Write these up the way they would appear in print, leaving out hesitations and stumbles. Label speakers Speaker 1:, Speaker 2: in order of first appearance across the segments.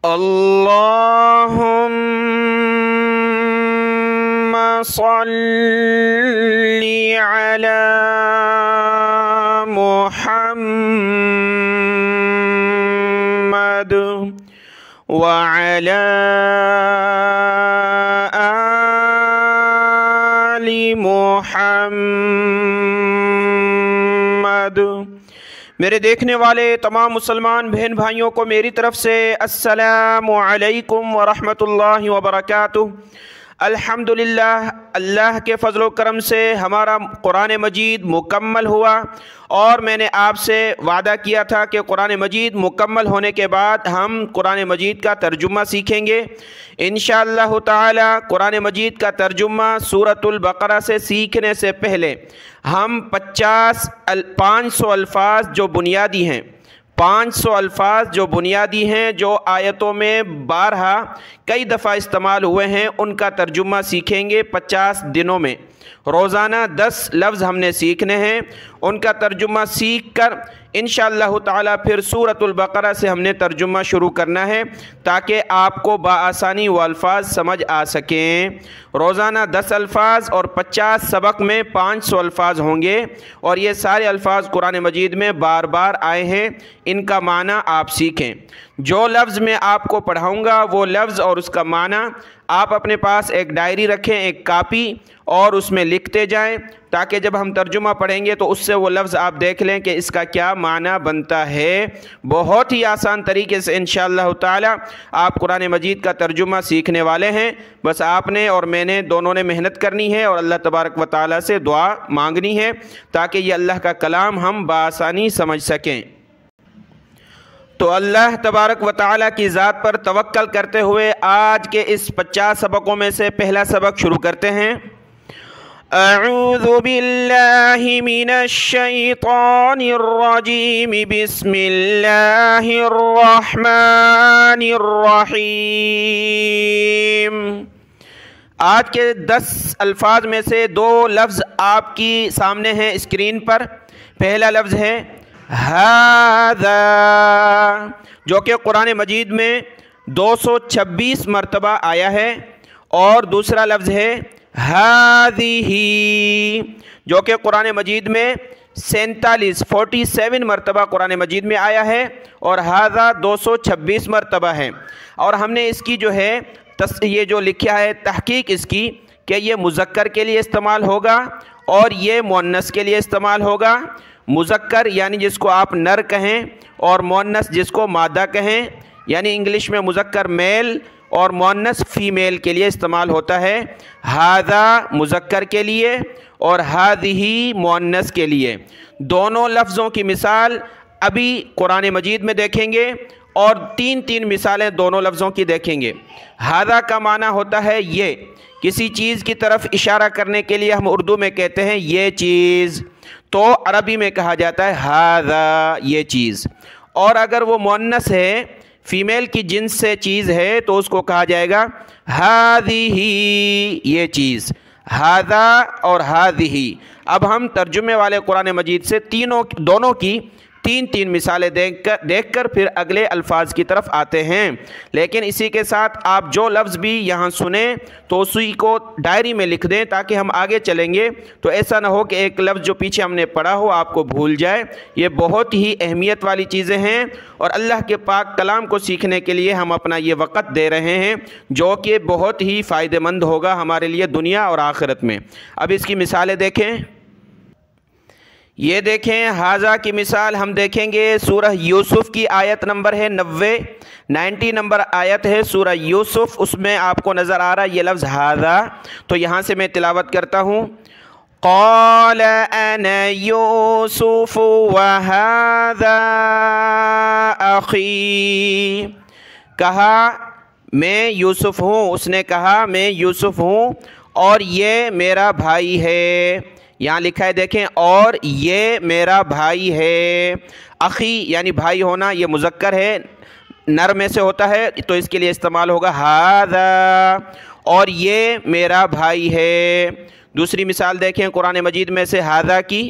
Speaker 1: اللهم صل على محمد وعلى آل محمد۔ میرے دیکھنے والے تمام مسلمان بہن بھائیوں کو میری طرف سے السلام علیکم ورحمۃ اللہ وبرکاتہ۔ الحمدللہ، اللہ کے فضل و کرم سے ہمارا قرآن مجید مکمل ہوا، اور میں نے آپ سے وعدہ کیا تھا کہ قرآن مجید مکمل ہونے کے بعد ہم قرآن مجید کا ترجمہ سیکھیں گے انشاءاللہ تعالی۔ قرآن مجید کا ترجمہ سورۃ البقرہ سے سیکھنے سے پہلے ہم 500 الفاظ جو بنیادی ہیں 500 الفاظ جو بنیادی ہیں، جو آیتوں میں بارہا کئی دفعہ استعمال ہوئے ہیں، ان کا ترجمہ سیکھیں گے 50 دنوں میں۔ روزانہ 10 لفظ ہم نے سیکھنے ہیں، ان کا ترجمہ سیکھ کر انشاءاللہ تعالی پھر سورۃ البقرہ سے ہم نے ترجمہ شروع کرنا ہے، تاکہ آپ کو بآسانی وہ الفاظ سمجھ آ سکیں۔ روزانہ 10 الفاظ اور 50 سبق میں 500 الفاظ ہوں گے، اور یہ سارے الفاظ قرآن مجید میں بار بار آئے ہیں، ان کا معنی آپ سیکھیں۔ جو لفظ میں آپ کو پڑھاؤں گا وہ لفظ اور اس کا معنی آپ اپنے پاس ایک ڈائری رکھیں، ایک کاپی، اور اس میں لکھتے جائیں، تاکہ جب ہم ترجمہ پڑھیں گے تو اس سے وہ لفظ آپ دیکھ لیں کہ اس کا کیا معنی بنتا ہے۔ بہت ہی آسان طریقے سے انشاءاللہ تعالی آپ قرآن مجید کا ترجمہ سیکھنے والے ہیں۔ بس آپ نے اور میں نے دونوں نے محنت کرنی ہے، اور اللہ تبارک و تعالی سے دعا مانگنی ہے، تاکہ یہ اللہ کا کلام ہم بآسانی سمجھ سکیں۔ تو اللہ تبارک و تعالی کی ذات پر توکل کرتے ہوئے آج کے اس 50 سبقوں میں سے پہلا سبق شروع کرتے ہیں۔ اعوذ باللہ من الشیطان الرجیم، بسم اللہ الرحمن الرحیم۔ آج کے 10 الفاظ میں سے 2 لفظ آپ کی سامنے ہیں اسکرین پر۔ پہلا لفظ ہے ھذا، جو کہ قرآن مجید میں 226 مرتبہ آیا ہے، اور دوسرا لفظ ہے ھذہ، جو کہ قرآن مجید میں 47 مرتبہ قرآن مجید میں آیا ہے، اور ھذا 226 مرتبہ ہے۔ اور ہم نے اس کی جو ہے یہ جو لکھا ہے تحقیق اس کی، کہ یہ مذکر کے لیے استعمال ہوگا اور یہ مؤنث کے لیے استعمال ہوگا۔ مذکر یعنی جس کو آپ نر کہیں، اور مؤنث جس کو مادہ کہیں، یعنی انگلش میں مذکر میل اور مؤنث فیمیل کے لیے استعمال ہوتا ہے۔ ھذا مذکر کے لیے اور ھذہ مؤنث کے لیے۔ دونوں لفظوں کی مثال ابھی قرآن مجید میں دیکھیں گے، اور 3 مثالیں دونوں لفظوں کی دیکھیں گے۔ ھذا کا معنی ہوتا ہے یہ، کسی چیز کی طرف اشارہ کرنے کے لیے ہم اردو میں کہتے ہیں یہ چیز، تو عربی میں کہا جاتا ہے ھذا، یہ چیز۔ اور اگر وہ مؤنث ہے، فیمیل کی جنس سے چیز ہے، تو اس کو کہا جائے گا ھذہ، یہ چیز۔ ھذا اور ھذہ۔ اب ہم ترجمے والے قرآن مجید سے دونوں کی 3 مثالیں دیکھ کر پھر اگلے الفاظ کی طرف آتے ہیں۔ لیکن اسی کے ساتھ آپ جو لفظ بھی یہاں سنیں تو اسی کو ڈائری میں لکھ دیں، تاکہ ہم آگے چلیں گے تو ایسا نہ ہو کہ ایک لفظ جو پیچھے ہم نے پڑھا ہو آپ کو بھول جائے۔ یہ بہت ہی اہمیت والی چیزیں ہیں، اور اللہ کے پاک کلام کو سیکھنے کے لیے ہم اپنا یہ وقت دے رہے ہیں، جو کہ بہت ہی فائدہ مند ہوگا ہمارے لیے دنیا اور آخرت میں۔ اب اس کی مثالیں دیکھیں۔ یہ دیکھیں، ھذا کی مثال ہم دیکھیں گے سورہ یوسف کی آیت نمبر ہے 90 نمبر آیت ہے سورہ یوسف، اس میں آپ کو نظر آ رہا ہے یہ لفظ ھذا۔ تو یہاں سے میں تلاوت کرتا ہوں۔ قال انا یوسف وھذا اخی، کہا میں یوسف ہوں، اس نے کہا میں یوسف ہوں اور یہ میرا بھائی ہے۔ یہاں لکھا ہے دیکھیں، اور یہ میرا بھائی ہے۔ اخی یعنی بھائی ہونا، یہ مذکر ہے، نر میں سے ہوتا ہے، تو اس کے لیے استعمال ہوگا ھذا، اور یہ میرا بھائی ہے۔ دوسری مثال دیکھیں قرآن مجید میں سے ھذا کی،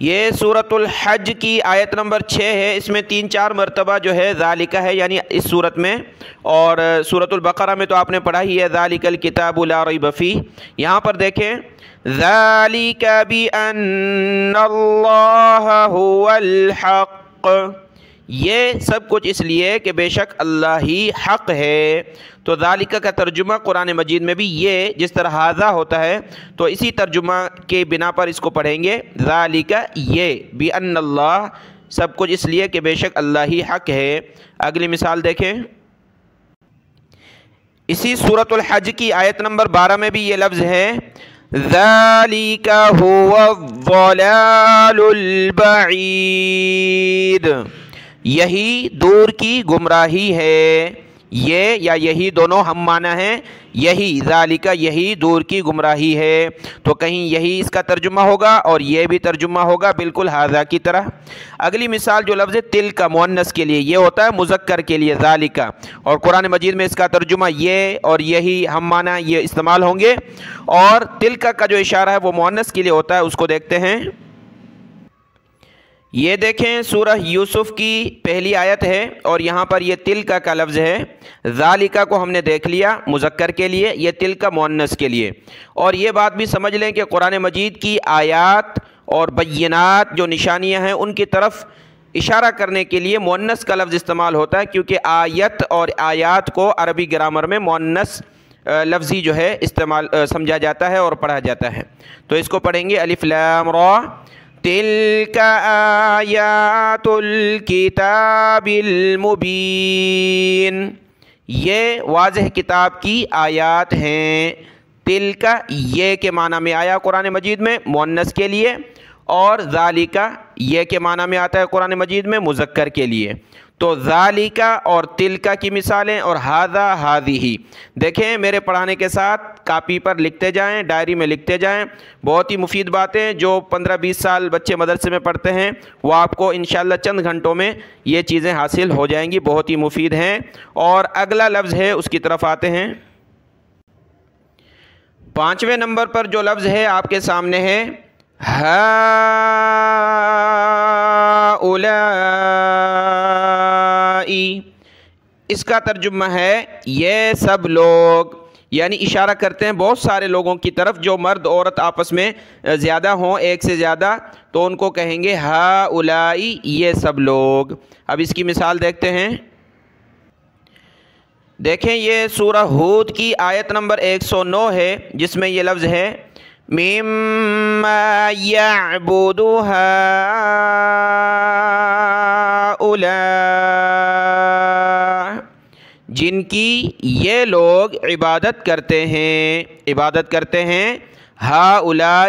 Speaker 1: یہ سورۃ الحج کی آیت نمبر 6 ہے، اس میں 3-4 مرتبہ جو ہے ذالک ہے یعنی اس صورت میں، اور سورۃ البقرہ میں تو آپ نے پڑھا ہی ہے ذالک الکتاب لا ریب فیہ۔ یہاں پر دیکھیں ذالک بأن اللہ هو الحق، یہ سب کچھ اس لیے کہ بے شک اللہ ہی حق ہے۔ تو ذالک کا ترجمہ قرآن مجید میں بھی یہ جس طرح ھذا ہوتا ہے تو اسی ترجمہ کے بنا پر اس کو پڑھیں گے ذالک یہ بأن اللہ، سب کچھ اس لیے کہ بے شک اللہ ہی حق ہے۔ اگلی مثال دیکھیں، اسی سورۃ الحج کی آیت نمبر 12 میں بھی یہ لفظ ہے ذالک هو الضلال البعید، یہی دور کی گمراہی ہے۔ یہ یا یہی دونوں ہم معنی ہیں، یہی ذالک یہی دور کی گمراہی ہے، تو کہیں یہی اس کا ترجمہ ہوگا اور یہ بھی ترجمہ ہوگا بالکل ھذا کی طرح۔ اگلی مثال جو لفظ تلک مؤنث کے لیے، یہ ہوتا ہے مذکر کے لیے ذالک، اور قرآن مجید میں اس کا ترجمہ یہ اور یہی ہم معنی یہ استعمال ہوں گے، اور تلک کا جو اشارہ ہے وہ مؤنث کے لیے ہوتا ہے، اس کو دیکھتے ہیں۔ یہ دیکھیں سورہ یوسف کی پہلی آیت ہے اور یہاں پر یہ تلک کا لفظ ہے، ذالک کو ہم نے دیکھ لیا مذکر کے لیے، یہ تلک مؤنث کے لیے۔ اور یہ بات بھی سمجھ لیں کہ قرآن مجید کی آیات اور بینات جو نشانیاں ہیں ان کی طرف اشارہ کرنے کے لیے مؤنث کا لفظ استعمال ہوتا ہے، کیونکہ آیت اور آیات کو عربی گرامر میں مؤنث لفظی جو ہے استعمال سمجھا جاتا ہے اور پڑھا جاتا ہے۔ تو اس کو پڑھیں گے الف لام را، تلک آیات الکتاب المبین، یہ واضح کتاب کی آیات ہیں۔ تلک یہ کے معنی میں آیا قرآن مجید میں مؤنث کے لیے، اور ذالک یہ کے معنی میں آتا ہے قرآن مجید میں مذکر کے لیے۔ تو ذالک اور تلک کی مثالیں اور ھذا ھذہ، دیکھیں میرے پڑھانے کے ساتھ کاپی پر لکھتے جائیں، ڈائری میں لکھتے جائیں، بہت ہی مفید باتیں جو 15-20 سال بچے مدرسے میں پڑھتے ہیں وہ آپ کو انشاءاللہ چند گھنٹوں میں یہ چیزیں حاصل ہو جائیں گی، بہت ہی مفید ہیں۔ اور اگلا لفظ ہے اس کی طرف آتے ہیں۔ 5ویں نمبر پر جو لفظ ہے آپ کے سامنے ہے ہؤلائی، اس کا ترجمہ ہے یہ سب لوگ، یعنی اشارہ کرتے ہیں بہت سارے لوگوں کی طرف جو مرد عورت آپس میں زیادہ ہوں، ایک سے زیادہ، تو ان کو کہیں گے ہؤلائی یہ سب لوگ۔ اب اس کی مثال دیکھتے ہیں، دیکھیں یہ سورہ ہود کی آیت نمبر 109 ہے جس میں یہ لفظ ہے مما یعبد ہؤلاء، جن کی یہ لوگ عبادت کرتے ہیں ہؤلاء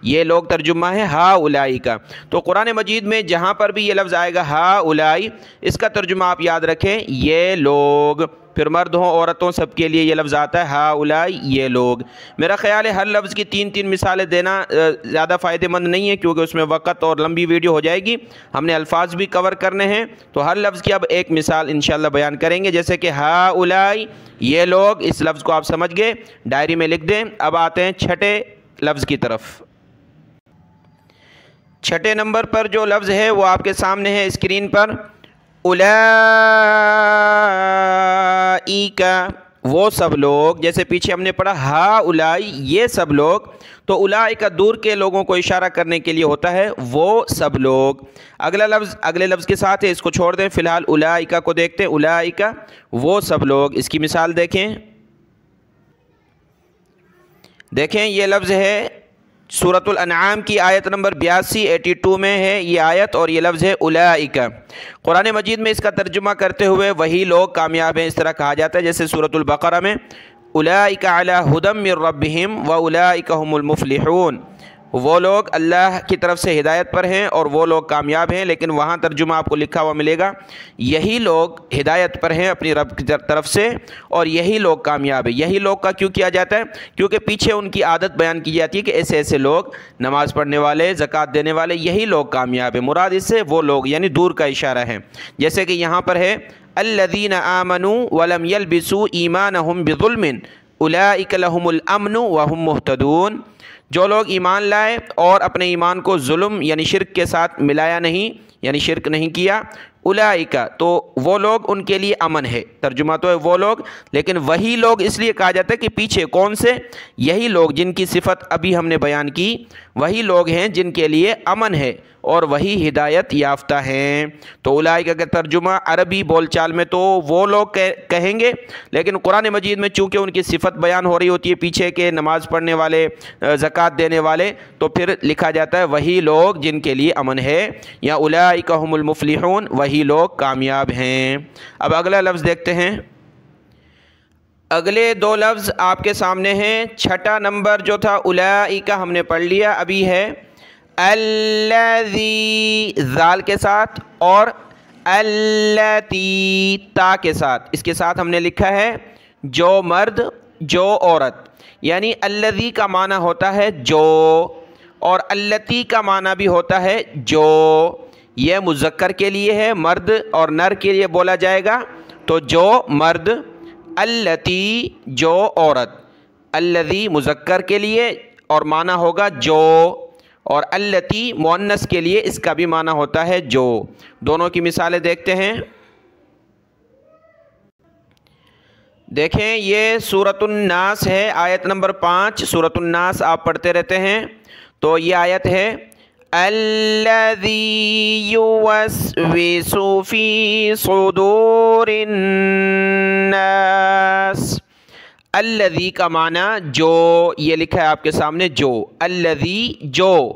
Speaker 1: یہ لوگ ترجمہ ہے ہؤلاء کا۔ تو قرآن مجید میں جہاں پر بھی یہ لفظ آئے گا ہؤلاء، اس کا ترجمہ آپ یاد رکھیں یہ لوگ، پھر مرد ہوں عورتوں سب کے لیے یہ لفظ آتا ہے ہؤلاء یہ لوگ۔ میرا خیال ہے ہر لفظ کی 3 مثالیں دینا زیادہ فائدہ مند نہیں ہے، کیونکہ اس میں وقت اور لمبی ویڈیو ہو جائے گی، ہم نے الفاظ بھی کور کرنے ہیں، تو ہر لفظ کی اب ایک مثال انشاءاللہ بیان کریں گے، جیسے کہ ہؤلاء یہ لوگ، اس لفظ کو آپ سمجھ گئے، ڈائری میں لکھ دیں۔ اب آتے ہیں چھٹے لفظ کی طرف۔ چھٹے نمبر پر جو لفظ ہے وہ آپ کے سامنے ہے اسکرین پر، اولئک وہ سب لوگ، جیسے پیچھے ہم نے پڑھا ہؤلاء یہ سب لوگ، تو اولئک دور کے لوگوں کو اشارہ کرنے کے لیے ہوتا ہے وہ سب لوگ۔ اگلا لفظ اگلے لفظ کے ساتھ ہے، اس کو چھوڑ دیں، فی الحال اولئک کو دیکھتے ہیں۔ اولئک وہ سب لوگ، اس کی مثال دیکھیں یہ لفظ ہے سورۃ الانعام کی آیت نمبر 82 میں ہے یہ آیت، اور یہ لفظ ہے اولئک۔ قرآن مجید میں اس کا ترجمہ کرتے ہوئے وہی لوگ کامیاب ہیں اس طرح کہا جاتا ہے، جیسے سورۃ البقرہ میں اولئک علی ھدی من ربہم واولئک ھم المفلحون، وہ لوگ اللہ کی طرف سے ہدایت پر ہیں اور وہ لوگ کامیاب ہیں، لیکن وہاں ترجمہ آپ کو لکھا ہوا ملے گا یہی لوگ ہدایت پر ہیں اپنی رب کی طرف سے اور یہی لوگ کامیاب ہیں۔ یہی لوگ کا کیوں کیا جاتا ہے؟ کیونکہ پیچھے ان کی عادت بیان کی جاتی ہے کہ ایسے ایسے لوگ، نماز پڑھنے والے، زکوٰۃ دینے والے، یہی لوگ کامیاب ہیں۔ مراد اس سے وہ لوگ یعنی دور کا اشارہ ہے، جیسے کہ یہاں پر ہے الذین آمنوا ولم یلبسوا ایمانہم بظلم اولئک لہم الامن وہم مہتدون۔ جو لوگ ایمان لائے اور اپنے ایمان کو ظلم یعنی شرک کے ساتھ ملایا نہیں، یعنی شرک نہیں کیا، اولئک تو وہ لوگ ان کے لیے امن ہے۔ ترجمہ تو ہے وہ لوگ، لیکن وہی لوگ اس لیے کہا جاتا ہے کہ پیچھے کون سے؟ یہی لوگ جن کی صفت ابھی ہم نے بیان کی، وہی لوگ ہیں جن کے لیے امن ہے اور وہی ہدایت یافتہ ہیں۔ تو اولئک کا ترجمہ عربی بول چال میں تو وہ لوگ کہیں گے، لیکن قرآن مجید میں چونکہ ان کی صفت بیان ہو رہی ہوتی ہے پیچھے کے نماز پڑھنے والے، زکوٰۃ دینے والے، تو پھر لکھا جاتا ہے وہی لوگ جن کے لیے امن ہے، یا اولئک هم المفلحون، وہی لوگ کامیاب ہیں۔ اب اگلا لفظ دیکھتے ہیں۔ اگلے دو لفظ آپ کے سامنے ہیں۔ چھٹا نمبر جو تھا اولئک ہم نے پڑھ لیا، ابھی ہے الذی ذال کے ساتھ اور التی تا کے ساتھ۔ اس کے ساتھ ہم نے لکھا ہے جو مرد جو عورت، یعنی الذی کا معنی ہوتا ہے جو، اور التی کا معنی بھی ہوتا ہے جو۔ یہ مذکر کے لیے ہے، مرد اور نر کے لیے بولا جائے گا، تو جو مرد، التی جو عورت، الذی مذکر کے لیے اور معنی ہوگا جو، اور التی مؤنث کے لیے اس کا بھی معنی ہوتا ہے جو۔ دونوں کی مثالیں دیکھتے ہیں۔ دیکھیں یہ سورۃ الناس ہے، آیت نمبر 5۔ سورۃ الناس آپ پڑھتے رہتے ہیں، تو یہ آیت ہے الذی یوسوس فی صدور الناس۔ الذی کا معنی جو، یہ لکھا ہے آپ کے سامنے جو، الذی جو،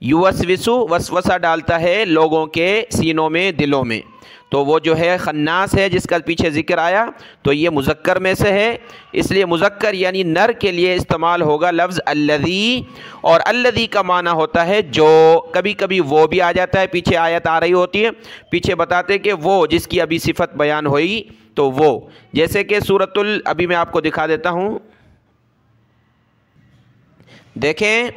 Speaker 1: یوسوس وسوسہ ڈالتا ہے لوگوں کے سینوں میں، دلوں میں، تو وہ جو ہے خناس ہے جس کا پیچھے ذکر آیا، تو یہ مذکر میں سے ہے، اس لیے مذکر یعنی نر کے لیے استعمال ہوگا لفظ الذی، اور الذی کا معنی ہوتا ہے جو۔ کبھی کبھی وہ بھی آ جاتا ہے، پیچھے آیت آ رہی ہوتی ہے، پیچھے بتاتے کہ وہ جس کی ابھی صفت بیان ہوئی تو وہ، جیسے کہ ابھی میں آپ کو دکھا دیتا ہوں۔ دیکھیں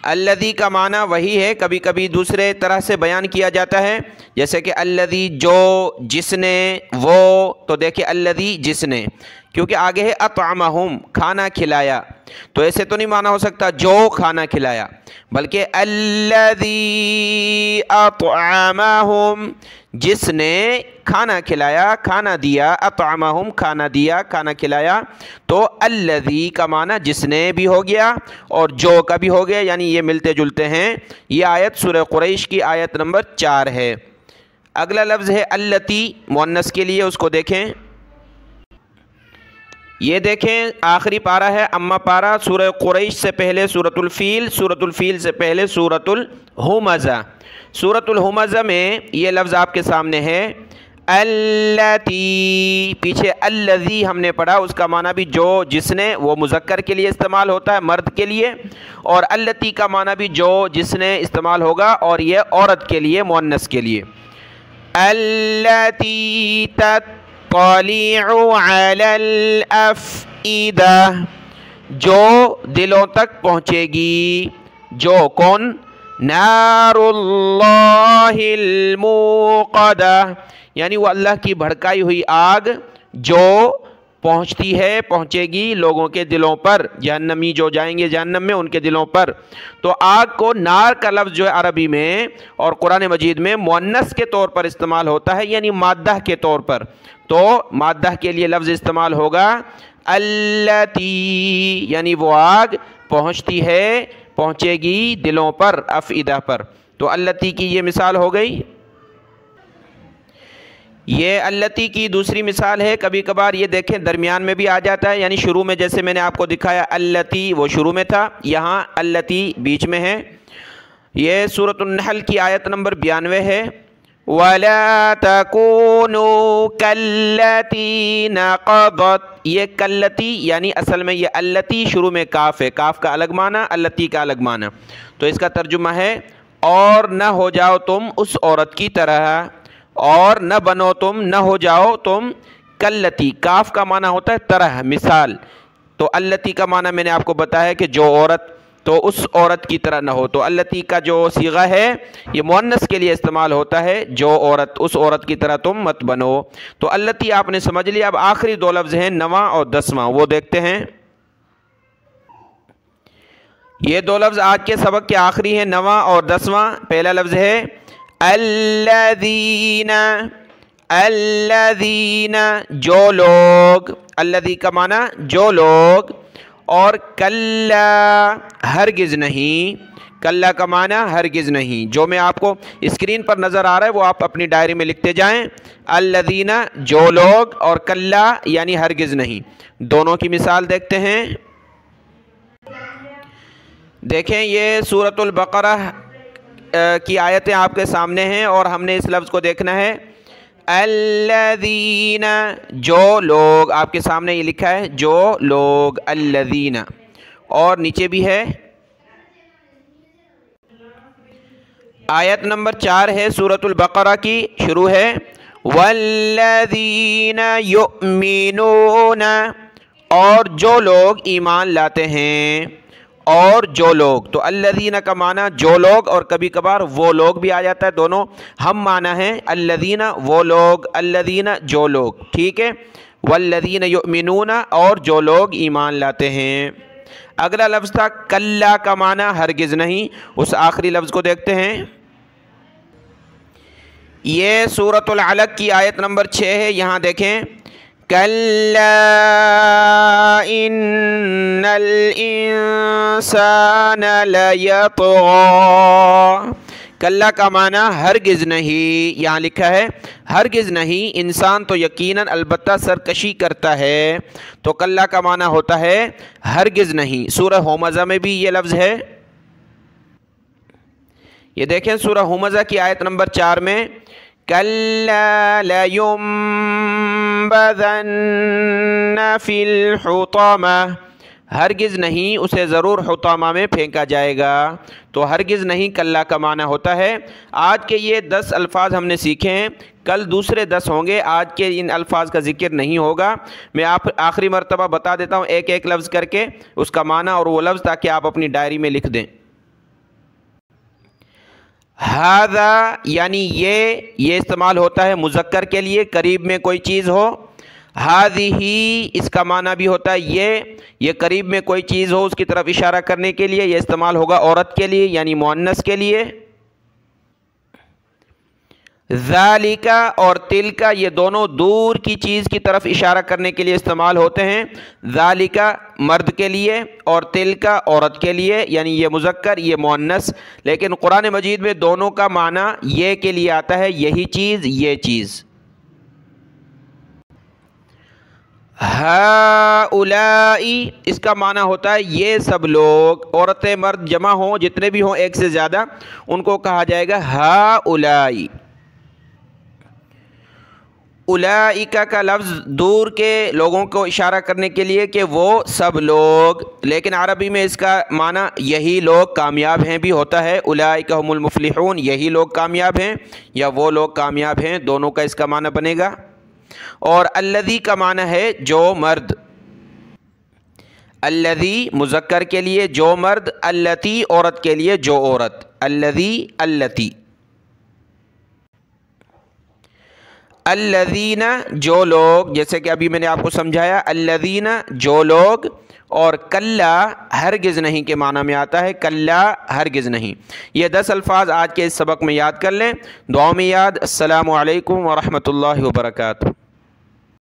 Speaker 1: الذی کا معنی وہی ہے، کبھی کبھی دوسرے طرح سے بیان کیا جاتا ہے، جیسے کہ الذی جو، جس نے، وہ، تو دیکھیں الذی جس نے، کیونکہ آگے ہے اطعمہم کھانا کھلایا، تو ایسے تو نہیں معنی ہو سکتا جو کھانا کھلایا، بلکہ الذی اطعمہم جس نے کھانا کھلایا، کھانا دیا، اطعمہم کھانا دیا، کھانا کھلایا، تو الذی کا معنی جس نے بھی ہو گیا اور جو کا بھی ہو گیا، یعنی یہ ملتے جلتے ہیں۔ یہ آیت سورہ قریش کی آیت نمبر 4 ہے۔ اگلا لفظ ہے التی مؤنث کے لیے، اس کو دیکھیں۔ یہ دیکھیں آخری پارہ ہے، اما پارہ، سورہ قریش سے پہلے سورۃ الفیل، سورۃ الفیل سے پہلے سورۃ الہمزہ۔ سورۃ الہمزہ میں یہ لفظ آپ کے سامنے ہے التی، پیچھے الذی ہم نے پڑھا، اس کا معنی بھی جو، جس نے، وہ مذکر کے لیے استعمال ہوتا ہے، مرد کے لیے، اور التی کا معنی بھی جو، جس نے استعمال ہوگا، اور یہ عورت کے لیے، مؤنث کے لیے۔ التی تطلع علی الافئدہ، جو دلوں تک پہنچے گی، جو کون؟ نار اللہ الموقدہ، یعنی وہ اللہ کی بھڑکائی ہوئی آگ جو پہنچتی ہے، پہنچے گی لوگوں کے دلوں پر، جہنمی جو جائیں گے جہنم میں ان کے دلوں پر۔ تو آگ کو نار کا لفظ جو ہے عربی میں اور قرآن مجید میں مؤنث کے طور پر استعمال ہوتا ہے، یعنی مادہ کے طور پر، تو مادہ کے لیے لفظ استعمال ہوگا التی، یعنی وہ آگ پہنچتی ہے، پہنچے گی دلوں پر، افئدہ پر۔ تو التی کی یہ مثال ہو گئی۔ یہ التی کی دوسری مثال ہے، کبھی کبھار یہ دیکھیں درمیان میں بھی آ جاتا ہے، یعنی شروع میں جیسے میں نے آپ کو دکھایا التی وہ شروع میں تھا، یہاں التی بیچ میں ہے۔ یہ سورۃ النحل کی آیت نمبر 92 ہے۔ وَلَا تَكُونُوا كَالَّتِي نَقَضَتْ، یہ کلتی یعنی اصل میں یہ التی شروع میں کاف ہے، کاف کا الگ معنی، التی کا الگ معنی، تو اس کا ترجمہ ہے اور نہ ہو جاؤ تم اس عورت کی طرح، اور نہ بنو تم، نہ ہو جاؤ تم، کلتی، کاف کا معنی ہوتا ہے طرح، مثال، تو التی کا معنی میں نے آپ کو بتایا کہ جو عورت، تو اس عورت کی طرح نہ ہو، تو التی کا جو صیغہ ہے یہ مؤنث کے لیے استعمال ہوتا ہے، جو عورت، اس عورت کی طرح تم مت بنو۔ تو التی آپ نے سمجھ لیا۔ اب آخری دو لفظ ہیں 9واں اور 10واں، وہ دیکھتے ہیں۔ یہ دو لفظ آج کے سبق کے آخری ہیں، 9واں اور 10واں۔ پہلا لفظ ہے الذین، الذین جو لوگ، الذی کا معنی جو لوگ، اور کلا ہرگز نہیں، کلا کا معنی ہرگز نہیں۔ جو میں آپ کو اسکرین پر نظر آ رہا ہے وہ آپ اپنی ڈائری میں لکھتے جائیں، الذین جو لوگ، اور کلا یعنی ہرگز نہیں۔ دونوں کی مثال دیکھتے ہیں۔ دیکھیں یہ سورۃ البقرہ کی آیتیں آپ کے سامنے ہیں اور ہم نے اس لفظ کو دیکھنا ہے، الذین جو لوگ، آپ کے سامنے یہ لکھا ہے جو لوگ، الذین، اور نیچے بھی ہے۔ آیت نمبر 4 ہے سورۃ البقرہ کی، شروع ہے والذین یؤمنون، اور جو لوگ ایمان لاتے ہیں، اور جو لوگ، تو الذین کا معنی جو لوگ اور کبھی کبھار وہ لوگ بھی آ جاتا ہے، دونوں ہم معنی ہیں، الذین وہ لوگ، الذین جو لوگ، ٹھیک ہے، والذین یؤمنون اور جو لوگ ایمان لاتے ہیں۔ اگلا لفظ تھا کلا کا معنی ہرگز نہیں، اس آخری لفظ کو دیکھتے ہیں۔ یہ سورۃ العلق کی آیت نمبر 6 ہے، یہاں دیکھیں کلا ان الانسان لیطغی، کلا کا معنی ہرگز نہیں، یہاں لکھا ہے ہرگز نہیں، انسان تو یقیناً البتہ سرکشی کرتا ہے، تو کلا کا معنی ہوتا ہے ہرگز نہیں۔ سورہ ہمزہ میں بھی یہ لفظ ہے، یہ دیکھیں سورہ ہمزہ کی آیت نمبر 4 میں کلا لینبذن فی الحطمہ، ہرگز نہیں اسے ضرور حطامہ میں پھینکا جائے گا، تو ہرگز نہیں کلا کا معنی ہوتا ہے۔ آج کے یہ 10 الفاظ ہم نے سیکھے ہیں، کل دوسرے 10 ہوں گے، آج کے ان الفاظ کا ذکر نہیں ہوگا۔ میں آپ آخری مرتبہ بتا دیتا ہوں ایک ایک لفظ کر کے اس کا معنی اور وہ لفظ، تاکہ آپ اپنی ڈائری میں لکھ دیں۔ ھذا یعنی یہ استعمال ہوتا ہے مذکر کے لیے، قریب میں کوئی چیز ہو۔ ھذہ اس کا معنی بھی ہوتا ہے یہ قریب میں کوئی چیز ہو اس کی طرف اشارہ کرنے کے لیے، یہ استعمال ہوگا عورت کے لیے یعنی مؤنث کے لیے۔ ذالک اور تلک یہ دونوں دور کی چیز کی طرف اشارہ کرنے کے لیے استعمال ہوتے ہیں، ذالک مرد کے لیے اور تلک عورت کے لیے، یعنی یہ مذکر یہ مؤنث، لیکن قرآن مجید میں دونوں کا معنی یہ کے لیے آتا ہے، یہی چیز یہ چیز۔ ہؤلاء اس کا معنی ہوتا ہے یہ سب لوگ، عورتیں مرد جمع ہوں جتنے بھی ہوں ایک سے زیادہ ان کو کہا جائے گا ہؤلاء۔ اولئک کا لفظ دور کے لوگوں کو اشارہ کرنے کے لیے کہ وہ سب لوگ، لیکن عربی میں اس کا معنی یہی لوگ کامیاب ہیں بھی ہوتا ہے، اولئک هم المفلحون یہی لوگ کامیاب ہیں یا وہ لوگ کامیاب ہیں، دونوں کا اس کا معنی بنے گا۔ اور الذی کا معنی ہے جو مرد، الذی مذکر کے لیے جو مرد، اللتی عورت کے لیے جو عورت، الذی اللتی۔ الذین جو لوگ، جیسے کہ ابھی میں نے آپ کو سمجھایا، الذین جو لوگ، اور کلا ہرگز نہیں کے معنی میں آتا ہے، کلا ہرگز نہیں۔ یہ 10 الفاظ آج کے اس سبق میں یاد کر لیں، دعاؤں میں یاد۔ السلام علیکم ورحمۃ اللہ وبرکاتہ۔